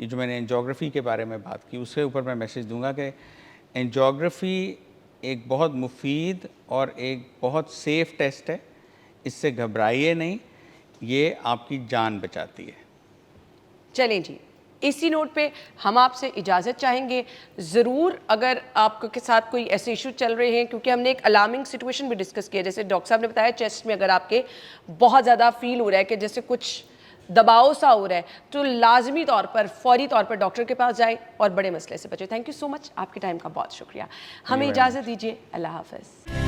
ये जो मैंने एंजियोग्राफी के बारे में बात की उसके ऊपर मैं मैसेज दूंगा कि एंजियोग्राफी एक बहुत मुफीद और एक बहुत सेफ़ टेस्ट है, इससे घबराइए नहीं, ये आपकी जान बचाती है। चलें जी, इसी नोट पे हम आपसे इजाज़त चाहेंगे। ज़रूर अगर आपके साथ कोई ऐसे इशू चल रहे हैं, क्योंकि हमने एक अलार्मिंग सिचुएशन भी डिस्कस किया, जैसे डॉक्टर साहब ने बताया चेस्ट में अगर आपके बहुत ज़्यादा फील हो रहा है कि जैसे कुछ दबाव सा हो रहा है, तो लाजमी तौर पर फौरी तौर पर डॉक्टर के पास जाएं और बड़े मसले से बचें। थैंक यू सो मच, आपके टाइम का बहुत शुक्रिया। हमें इजाज़त दीजिए, अल्लाह हाफ़िज़।